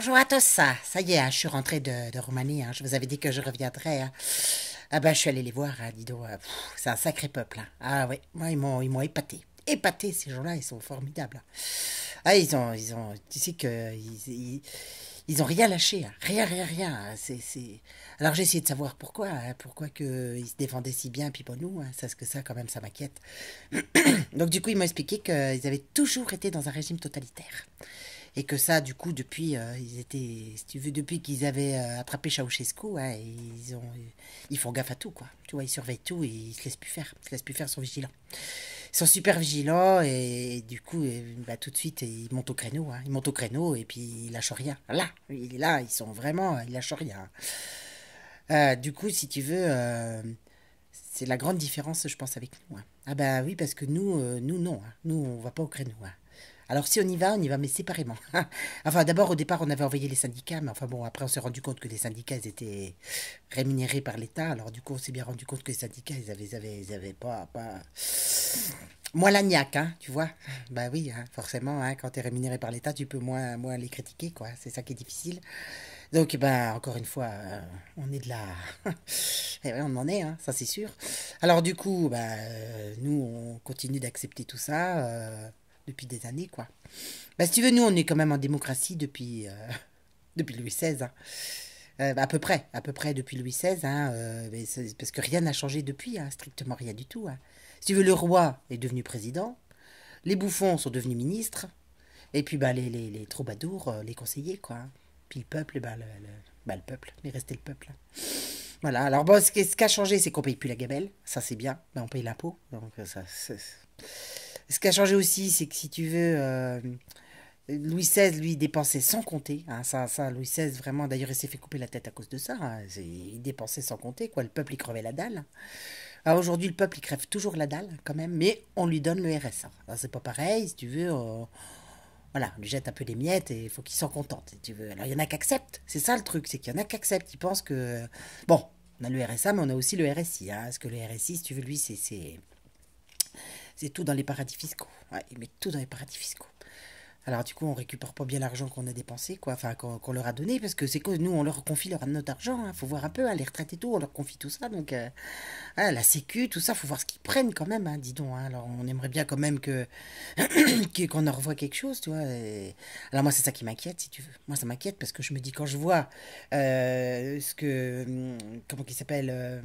Bonjour à tous, ça y est, je suis rentrée de Roumanie, je vous avais dit que je reviendrais. Ah ben, je suis allée les voir, dis donc, c'est un sacré peuple. Ah oui, moi, ils m'ont épaté. Épaté, ces gens-là, ils sont formidables. Ah, tu sais que ils ont rien lâché, rien, rien, rien. Alors j'ai essayé de savoir pourquoi, pourquoi que ils se défendaient si bien, puis pas nous, ça, ce que ça, quand même, ça m'inquiète. Donc du coup, ils m'ont expliqué qu'ils avaient toujours été dans un régime totalitaire. Et que ça, du coup, depuis, ils étaient, si tu veux, depuis qu'ils avaient attrapé Ceausescu, ils font gaffe à tout, quoi. Tu vois, ils surveillent tout et ils se laissent plus faire. Ils se laissent plus faire, ils sont vigilants. Ils sont super vigilants et du coup, bah, tout de suite, ils montent au créneau. Ils montent au créneau et puis ils lâchent rien. Là, il est là, ils sont vraiment, ils lâchent rien. Du coup, si tu veux, c'est la grande différence, je pense, avec nous. Ah bah oui, parce que nous non. Nous, on va pas au créneau. Alors si on y va, mais séparément. Enfin, d'abord, au départ, on avait envoyé les syndicats, mais enfin bon, après, on s'est rendu compte que les syndicats, ils étaient rémunérés par l'État. Alors du coup, on s'est bien rendu compte que les syndicats, ils avaient pas... Moins l'agnac, tu vois. Bah oui, forcément, quand t'es rémunéré par l'État, tu peux moins les critiquer, quoi. C'est ça qui est difficile. Donc, ben, encore une fois, on est de la... Eh ouais, on en est, ça c'est sûr. Alors du coup, nous, on continue d'accepter tout ça depuis des années, quoi. Bah, si tu veux, nous, on est quand même en démocratie depuis Louis XVI. À peu près depuis Louis XVI, mais parce que rien n'a changé depuis, strictement rien du tout. Si tu veux, le roi est devenu président, les bouffons sont devenus ministres, et puis bah, les troubadours, les conseillers, quoi. Puis le peuple, le peuple, il est resté le peuple. Voilà, alors bon, ce qui a changé, c'est qu'on paye plus la gabelle, ça c'est bien, on paye l'impôt, donc ça, ce qui a changé aussi, c'est que si tu veux, Louis XVI, lui, dépensait sans compter. Louis XVI, vraiment, d'ailleurs, il s'est fait couper la tête à cause de ça. Il dépensait sans compter, quoi. Le peuple, il crevait la dalle. Alors aujourd'hui, le peuple, il crève toujours la dalle, quand même, mais on lui donne le RSA. Alors, c'est pas pareil, si tu veux. Voilà, on lui jette un peu les miettes et il faut qu'il s'en contente, si tu veux. Alors, il y en a qui acceptent. C'est ça le truc, c'est qu'il y en a qui acceptent. Ils pensent que. Bon, on a le RSA, mais on a aussi le RSI. Parce que le RSI, si tu veux, lui, c'est tout dans les paradis fiscaux. Ouais, il met tout dans les paradis fiscaux. Alors du coup, on récupère pas bien l'argent qu'on a dépensé, quoi, enfin qu'on leur a donné, parce que c'est que nous, on leur confie notre argent, faut voir un peu, les retraites et tout, on leur confie tout ça, donc la sécu, tout ça, faut voir ce qu'ils prennent quand même, dis donc. Alors on aimerait bien quand même qu'on en revoie quelque chose, tu vois. Alors moi, c'est ça qui m'inquiète, si tu veux. Moi, ça m'inquiète parce que je me dis quand je vois comment il s'appelle,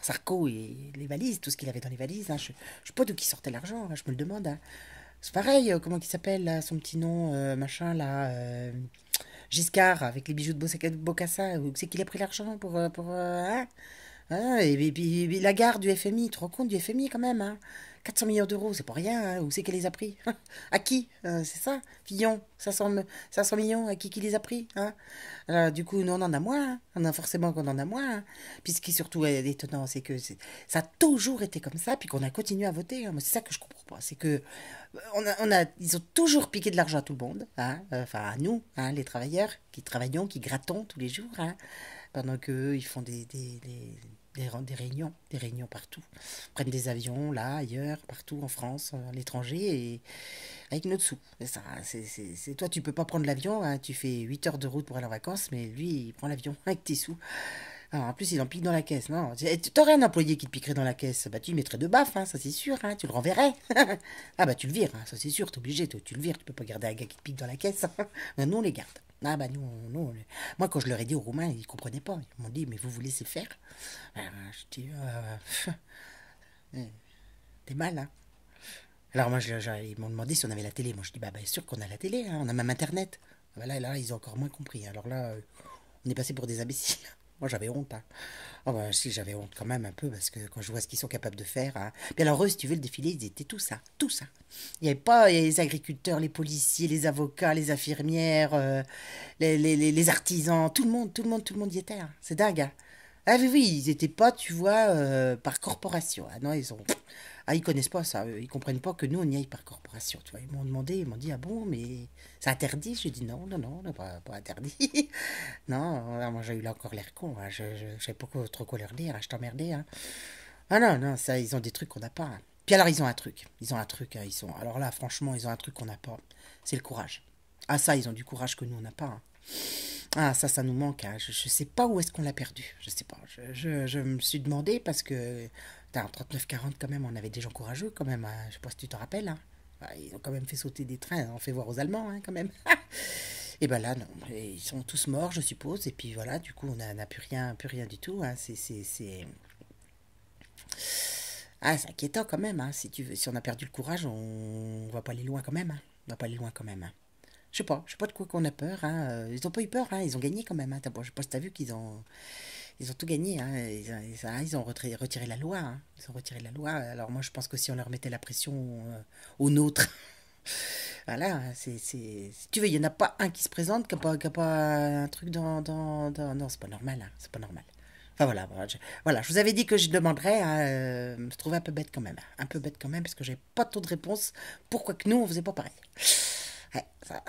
Sarko et les valises, tout ce qu'il avait dans les valises, je sais pas d'où qui sortait l'argent, je me le demande. C'est pareil, comment il s'appelle là, son petit nom, machin là, Giscard, avec les bijoux de Bocassa, où c'est qu'il a pris l'argent et puis la gare du FMI, tu te rends compte du FMI quand même, 400 millions d'euros, c'est pas rien, où c'est qu'elle les a pris? À qui? C'est ça? Fillon, 500 millions, à qui les a pris? Alors, du coup, nous on en a moins, on a forcément qu'on en a moins. Puis ce qui surtout est étonnant, c'est que ça a toujours été comme ça, puis qu'on a continué à voter. Moi, c'est ça que je comprends pas, c'est que ils ont toujours piqué de l'argent à tout le monde, enfin à nous, les travailleurs, qui travaillons, qui grattons tous les jours, pendant qu'eux, ils font des réunions partout. Ils prennent des avions, là, ailleurs, partout, en France, à l'étranger, et avec notre sous. C'est ça, toi, tu peux pas prendre l'avion, tu fais 8 heures de route pour aller en vacances, mais lui, il prend l'avion avec tes sous. Alors, en plus, il en pique dans la caisse, non? T'aurais un employé qui te piquerait dans la caisse, bah tu lui mettrais deux baffes, ça c'est sûr, tu le renverrais. Ah bah tu le vires, ça c'est sûr, t'es obligé, tu le vires, tu peux pas garder un gars qui te pique dans la caisse. Nous on les garde. Ah bah moi quand je leur ai dit aux Roumains, ils comprenaient pas. Ils m'ont dit, mais vous vous laissez faire? Je dis, t'es mal, Alors moi, ils m'ont demandé si on avait la télé. Moi je dis, bah bien sûr qu'on a la télé, on a même Internet. Là, ils ont encore moins compris. Alors là, on est passé pour des imbéciles. Moi, j'avais honte. Ah bah si, j'avais honte quand même un peu, parce que quand je vois ce qu'ils sont capables de faire. Puis alors eux, si tu veux, le défilé, ils étaient tout ça, tout ça. Il y avait les agriculteurs, les policiers, les avocats, les infirmières, les artisans, tout le monde y était. C'est dingue. Ah oui, oui, ils étaient pas, tu vois, par corporation. Ah non, ils connaissent pas ça. Ils comprennent pas que nous, on y aille par corporation. Tu vois, ils m'ont demandé, ils m'ont dit, ah bon, mais c'est interdit? J'ai dit non, non, non, non, pas interdit. Non, moi j'ai eu là encore l'air con. Je savais pas trop quoi leur dire. Je t'emmerdais. Ah non, non, ça, ils ont des trucs qu'on n'a pas. Puis alors, ils ont un truc. Ils ont un truc. Alors là, franchement, ils ont un truc qu'on n'a pas. C'est le courage. Ah ça, ils ont du courage que nous, on n'a pas, hein. Ah ça nous manque, hein. Je sais pas où est-ce qu'on l'a perdu. Je sais pas. Je me suis demandé parce que... En 39-40 quand même, on avait des gens courageux quand même, hein. Je sais pas si tu te rappelles, hein. Ils ont quand même fait sauter des trains, on fait voir aux Allemands, hein, quand même. Et ben là, non. Et ils sont tous morts, je suppose. Et puis voilà, du coup, on n'a plus rien du tout, hein. Ah, c'est inquiétant quand même, hein. Si tu veux, si on a perdu le courage, on va pas aller loin quand même, hein. On va pas aller loin quand même, hein. Je sais pas de quoi qu'on a peur, hein. Ils ont pas eu peur, hein. Ils ont gagné quand même, hein. Bon, je sais pas si t'as vu ils ont tout gagné, hein. Ils ont retiré la loi, hein. Ils ont retiré la loi. Alors moi, je pense que si on leur mettait la pression aux nôtres, voilà, si tu veux, il y en a pas un qui se présente, qui a pas un truc non, c'est pas normal, hein. C'est pas normal. Enfin voilà, je vous avais dit que je demanderais, hein, je trouvais un peu bête quand même, hein. Un peu bête quand même, parce que j'ai pas trop de réponses. Pourquoi que nous, on faisait pas pareil? Ouais, ça,